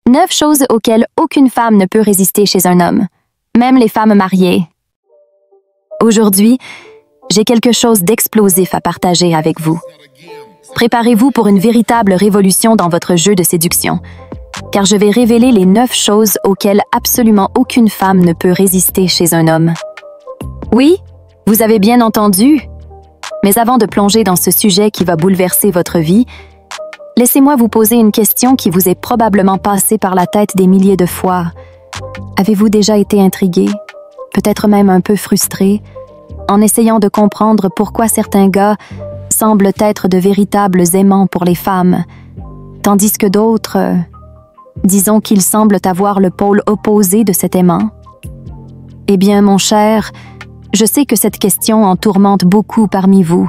9 choses auxquelles aucune femme ne peut résister chez un homme, même les femmes mariées. Aujourd'hui, j'ai quelque chose d'explosif à partager avec vous. Préparez-vous pour une véritable révolution dans votre jeu de séduction, car je vais révéler les 9 choses auxquelles absolument aucune femme ne peut résister chez un homme. Oui, vous avez bien entendu. Mais avant de plonger dans ce sujet qui va bouleverser votre vie, laissez-moi vous poser une question qui vous est probablement passée par la tête des milliers de fois. Avez-vous déjà été intrigué, peut-être même un peu frustré, en essayant de comprendre pourquoi certains gars semblent être de véritables aimants pour les femmes, tandis que d'autres, disons qu'ils semblent avoir le pôle opposé de cet aimant? Eh bien, mon cher, je sais que cette question en tourmente beaucoup parmi vous.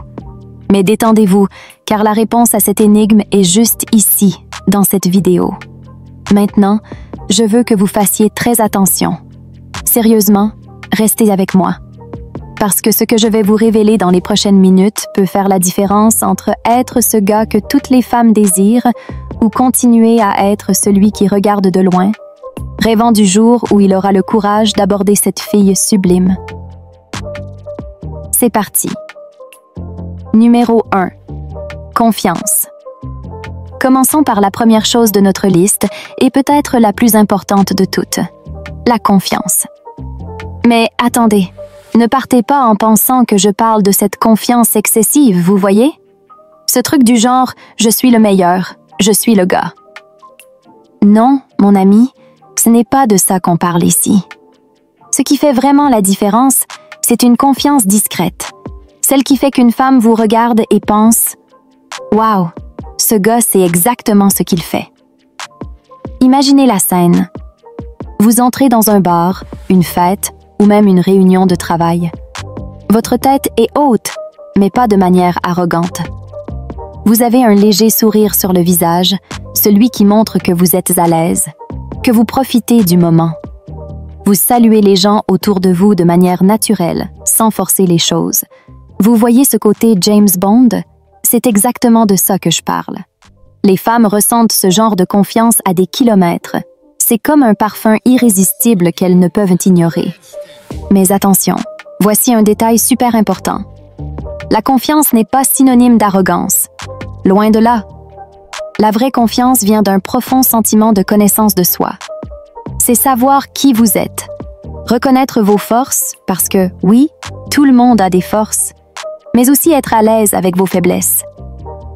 Mais détendez-vous, car la réponse à cette énigme est juste ici, dans cette vidéo. Maintenant, je veux que vous fassiez très attention. Sérieusement, restez avec moi. Parce que ce que je vais vous révéler dans les prochaines minutes peut faire la différence entre être ce gars que toutes les femmes désirent ou continuer à être celui qui regarde de loin, rêvant du jour où il aura le courage d'aborder cette fille sublime. C'est parti. Numéro 1. Confiance. Commençons par la première chose de notre liste et peut-être la plus importante de toutes, la confiance. Mais attendez, ne partez pas en pensant que je parle de cette confiance excessive, vous voyez? Ce truc du genre « je suis le meilleur, je suis le gars ». Non, mon ami, ce n'est pas de ça qu'on parle ici. Ce qui fait vraiment la différence, c'est une confiance discrète, celle qui fait qu'une femme vous regarde et pense « Wow, ce gars sait exactement ce qu'il fait ». Imaginez la scène. Vous entrez dans un bar, une fête ou même une réunion de travail. Votre tête est haute, mais pas de manière arrogante. Vous avez un léger sourire sur le visage, celui qui montre que vous êtes à l'aise, que vous profitez du moment. Vous saluez les gens autour de vous de manière naturelle, sans forcer les choses. Vous voyez ce côté James Bond? C'est exactement de ça que je parle. Les femmes ressentent ce genre de confiance à des kilomètres. C'est comme un parfum irrésistible qu'elles ne peuvent ignorer. Mais attention, voici un détail super important. La confiance n'est pas synonyme d'arrogance. Loin de là. La vraie confiance vient d'un profond sentiment de connaissance de soi. C'est savoir qui vous êtes. Reconnaître vos forces, parce que, oui, tout le monde a des forces, mais aussi être à l'aise avec vos faiblesses.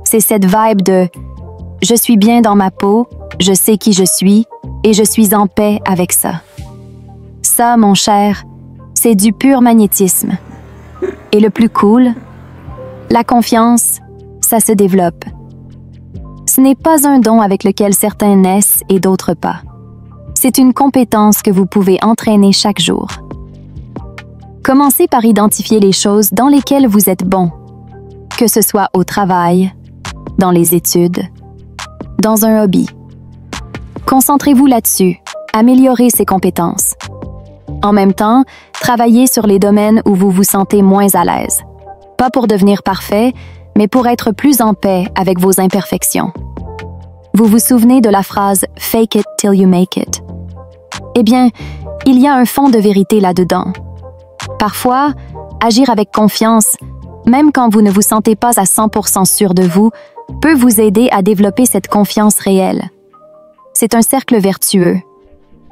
C'est cette vibe de « je suis bien dans ma peau, je sais qui je suis et je suis en paix avec ça ». Ça, mon cher, c'est du pur magnétisme. Et le plus cool, la confiance, ça se développe. Ce n'est pas un don avec lequel certains naissent et d'autres pas. C'est une compétence que vous pouvez entraîner chaque jour. Commencez par identifier les choses dans lesquelles vous êtes bon, que ce soit au travail, dans les études, dans un hobby. Concentrez-vous là-dessus, améliorez ces compétences. En même temps, travaillez sur les domaines où vous vous sentez moins à l'aise. Pas pour devenir parfait, mais pour être plus en paix avec vos imperfections. Vous vous souvenez de la phrase « fake it till you make it ». Eh bien, il y a un fond de vérité là-dedans. Parfois, agir avec confiance, même quand vous ne vous sentez pas à 100% sûr de vous, peut vous aider à développer cette confiance réelle. C'est un cercle vertueux.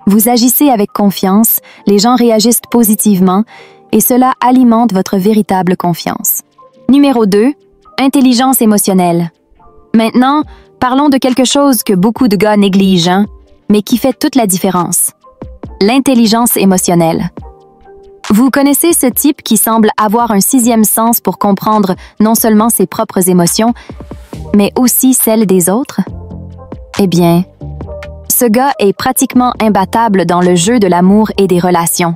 Vous agissez avec confiance, les gens réagissent positivement et cela alimente votre véritable confiance. Numéro 2. Intelligence émotionnelle. Maintenant, parlons de quelque chose que beaucoup de gars négligent, hein, mais qui fait toute la différence. L'intelligence émotionnelle. Vous connaissez ce type qui semble avoir un 6e sens pour comprendre non seulement ses propres émotions, mais aussi celles des autres? Eh bien, ce gars est pratiquement imbattable dans le jeu de l'amour et des relations.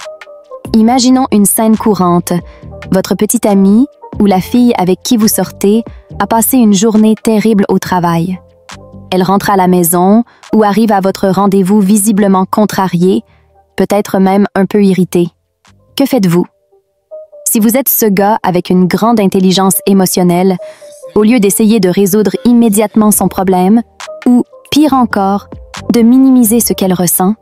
Imaginons une scène courante. Votre petite amie ou la fille avec qui vous sortez a passé une journée terrible au travail. Elle rentre à la maison ou arrive à votre rendez-vous visiblement contrariée, peut-être même un peu irritée. Que faites-vous? Si vous êtes ce gars avec une grande intelligence émotionnelle, au lieu d'essayer de résoudre immédiatement son problème, ou, pire encore, de minimiser ce qu'elle ressent,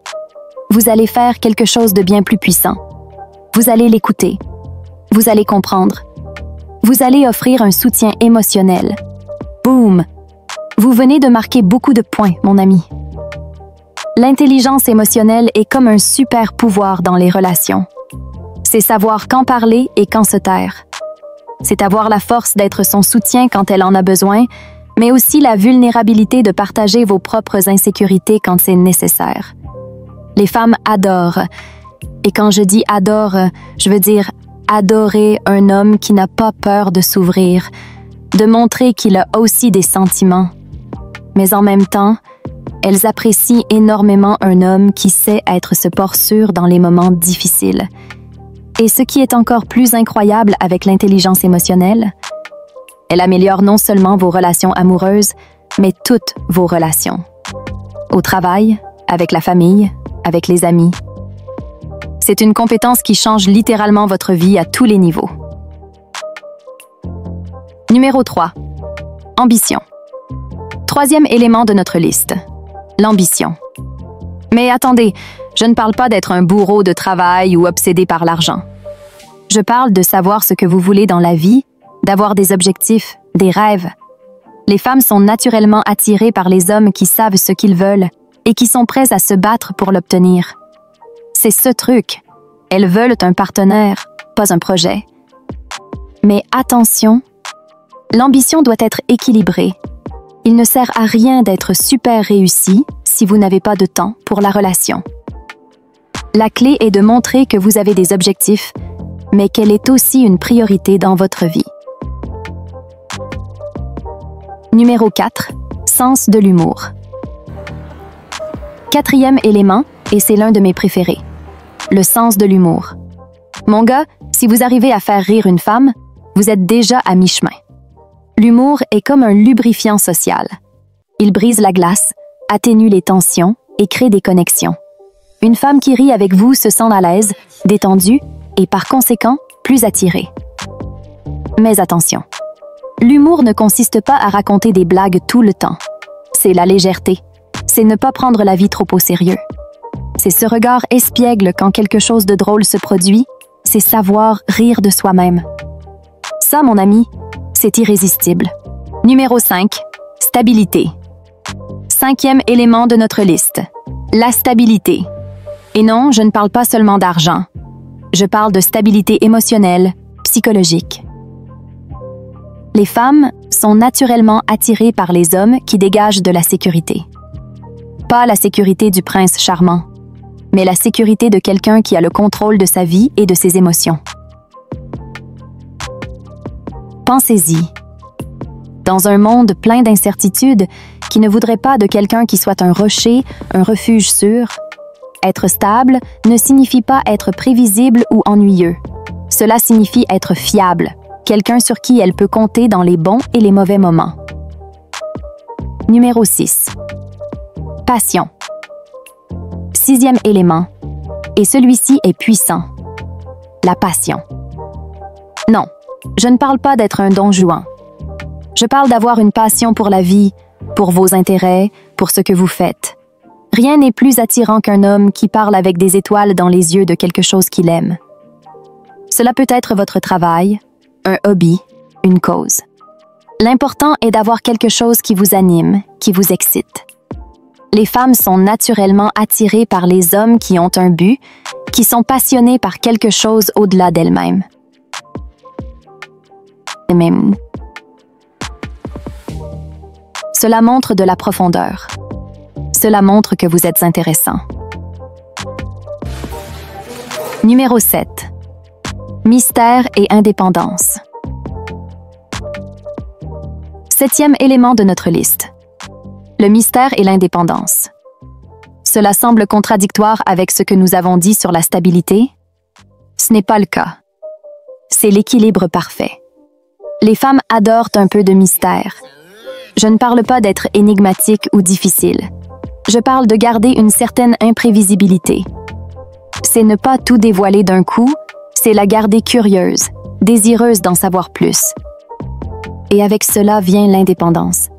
vous allez faire quelque chose de bien plus puissant. Vous allez l'écouter. Vous allez comprendre. Vous allez offrir un soutien émotionnel. Boum! Vous venez de marquer beaucoup de points, mon ami. L'intelligence émotionnelle est comme un super pouvoir dans les relations. C'est savoir quand parler et quand se taire. C'est avoir la force d'être son soutien quand elle en a besoin, mais aussi la vulnérabilité de partager vos propres insécurités quand c'est nécessaire. Les femmes adorent. Et quand je dis adore, je veux dire adorer un homme qui n'a pas peur de s'ouvrir, de montrer qu'il a aussi des sentiments. Mais en même temps, elles apprécient énormément un homme qui sait être ce port sûr dans les moments difficiles. Et ce qui est encore plus incroyable avec l'intelligence émotionnelle, elle améliore non seulement vos relations amoureuses, mais toutes vos relations. Au travail, avec la famille, avec les amis. C'est une compétence qui change littéralement votre vie à tous les niveaux. Numéro 3. Ambition. Troisième élément de notre liste. L'ambition. Mais attendez, je ne parle pas d'être un bourreau de travail ou obsédé par l'argent. Je parle de savoir ce que vous voulez dans la vie, d'avoir des objectifs, des rêves. Les femmes sont naturellement attirées par les hommes qui savent ce qu'ils veulent et qui sont prêts à se battre pour l'obtenir. C'est ce truc. Elles veulent un partenaire, pas un projet. Mais attention, l'ambition doit être équilibrée. Il ne sert à rien d'être super réussi si vous n'avez pas de temps pour la relation. La clé est de montrer que vous avez des objectifs, mais qu'elle est aussi une priorité dans votre vie. Numéro 4. Sens de l'humour. Quatrième élément, et c'est l'un de mes préférés. Le sens de l'humour. Mon gars, si vous arrivez à faire rire une femme, vous êtes déjà à mi-chemin. L'humour est comme un lubrifiant social. Il brise la glace, atténue les tensions et crée des connexions. Une femme qui rit avec vous se sent à l'aise, détendue et par conséquent plus attirée. Mais attention, l'humour ne consiste pas à raconter des blagues tout le temps. C'est la légèreté. C'est ne pas prendre la vie trop au sérieux. C'est ce regard espiègle quand quelque chose de drôle se produit. C'est savoir rire de soi-même. Ça, mon ami, c'est irrésistible. Numéro 5. Stabilité. Cinquième élément de notre liste. La stabilité. Et non, je ne parle pas seulement d'argent. Je parle de stabilité émotionnelle, psychologique. Les femmes sont naturellement attirées par les hommes qui dégagent de la sécurité. Pas la sécurité du prince charmant, mais la sécurité de quelqu'un qui a le contrôle de sa vie et de ses émotions. Pensez-y. Dans un monde plein d'incertitudes, qui ne voudrait pas de quelqu'un qui soit un rocher, un refuge sûr, être stable ne signifie pas être prévisible ou ennuyeux. Cela signifie être fiable, quelqu'un sur qui elle peut compter dans les bons et les mauvais moments. Numéro 6. Passion. Sixième élément, et celui-ci est puissant. La passion. Non, je ne parle pas d'être un don Juan. Je parle d'avoir une passion pour la vie, pour vos intérêts, pour ce que vous faites. Rien n'est plus attirant qu'un homme qui parle avec des étoiles dans les yeux de quelque chose qu'il aime. Cela peut être votre travail, un hobby, une cause. L'important est d'avoir quelque chose qui vous anime, qui vous excite. Les femmes sont naturellement attirées par les hommes qui ont un but, qui sont passionnés par quelque chose au-delà d'elles-mêmes. Cela montre de la profondeur. Cela montre que vous êtes intéressant. Numéro 7. Mystère et indépendance. Septième élément de notre liste. Le mystère et l'indépendance. Cela semble contradictoire avec ce que nous avons dit sur la stabilité. Ce n'est pas le cas. C'est l'équilibre parfait. Les femmes adorent un peu de mystère. Je ne parle pas d'être énigmatique ou difficile. Je parle de garder une certaine imprévisibilité. C'est ne pas tout dévoiler d'un coup, c'est la garder curieuse, désireuse d'en savoir plus. Et avec cela vient l'indépendance.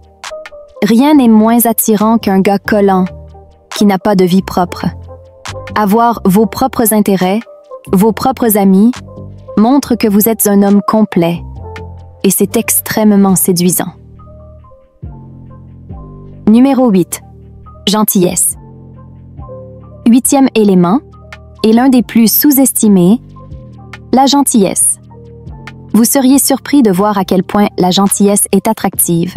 Rien n'est moins attirant qu'un gars collant, qui n'a pas de vie propre. Avoir vos propres intérêts, vos propres amis, montre que vous êtes un homme complet, et c'est extrêmement séduisant. Numéro 8. Gentillesse. 8e élément, et l'un des plus sous-estimés, la gentillesse. Vous seriez surpris de voir à quel point la gentillesse est attractive.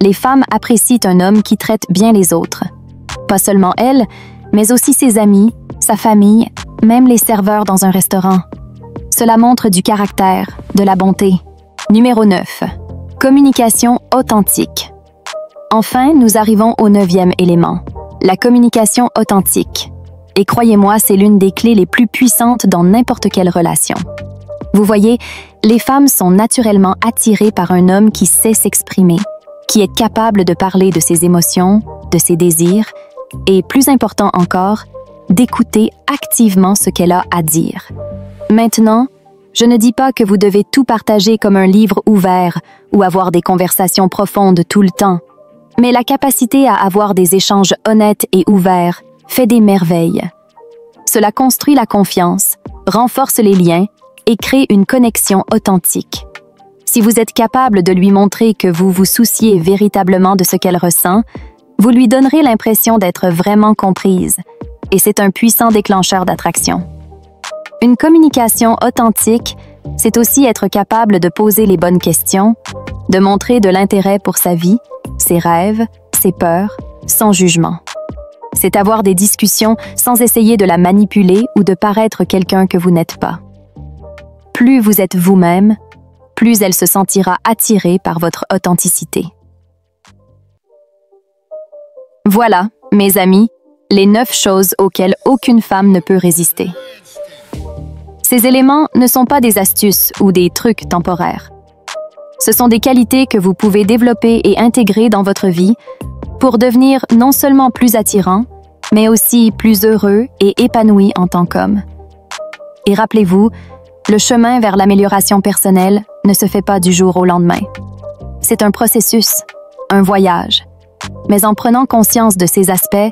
Les femmes apprécient un homme qui traite bien les autres. Pas seulement elles, mais aussi ses amis, sa famille, même les serveurs dans un restaurant. Cela montre du caractère, de la bonté. Numéro 9. Communication authentique. Enfin, nous arrivons au 9e élément, la communication authentique. Et croyez-moi, c'est l'une des clés les plus puissantes dans n'importe quelle relation. Vous voyez, les femmes sont naturellement attirées par un homme qui sait s'exprimer, qui est capable de parler de ses émotions, de ses désirs, et plus important encore, d'écouter activement ce qu'elle a à dire. Maintenant, je ne dis pas que vous devez tout partager comme un livre ouvert ou avoir des conversations profondes tout le temps, mais la capacité à avoir des échanges honnêtes et ouverts fait des merveilles. Cela construit la confiance, renforce les liens et crée une connexion authentique. Si vous êtes capable de lui montrer que vous vous souciez véritablement de ce qu'elle ressent, vous lui donnerez l'impression d'être vraiment comprise, et c'est un puissant déclencheur d'attraction. Une communication authentique, c'est aussi être capable de poser les bonnes questions, de montrer de l'intérêt pour sa vie, ses rêves, ses peurs, sans jugement. C'est avoir des discussions sans essayer de la manipuler ou de paraître quelqu'un que vous n'êtes pas. Plus vous êtes vous-même, plus elle se sentira attirée par votre authenticité. Voilà, mes amis, les 9 choses auxquelles aucune femme ne peut résister. Ces éléments ne sont pas des astuces ou des trucs temporaires. Ce sont des qualités que vous pouvez développer et intégrer dans votre vie pour devenir non seulement plus attirant, mais aussi plus heureux et épanoui en tant qu'homme. Et rappelez-vous, le chemin vers l'amélioration personnelle ne se fait pas du jour au lendemain. C'est un processus, un voyage. Mais en prenant conscience de ces aspects,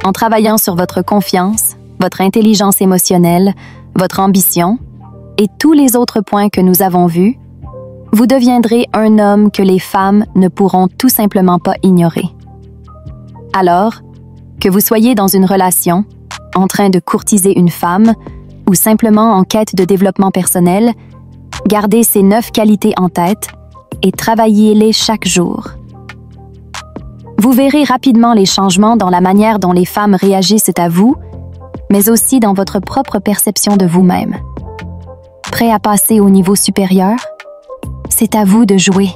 en travaillant sur votre confiance, votre intelligence émotionnelle, votre ambition et tous les autres points que nous avons vus, vous deviendrez un homme que les femmes ne pourront tout simplement pas ignorer. Alors, que vous soyez dans une relation, en train de courtiser une femme ou simplement en quête de développement personnel, gardez ces 9 qualités en tête et travaillez-les chaque jour. Vous verrez rapidement les changements dans la manière dont les femmes réagissent à vous, mais aussi dans votre propre perception de vous-même. Prêt à passer au niveau supérieur? C'est à vous de jouer.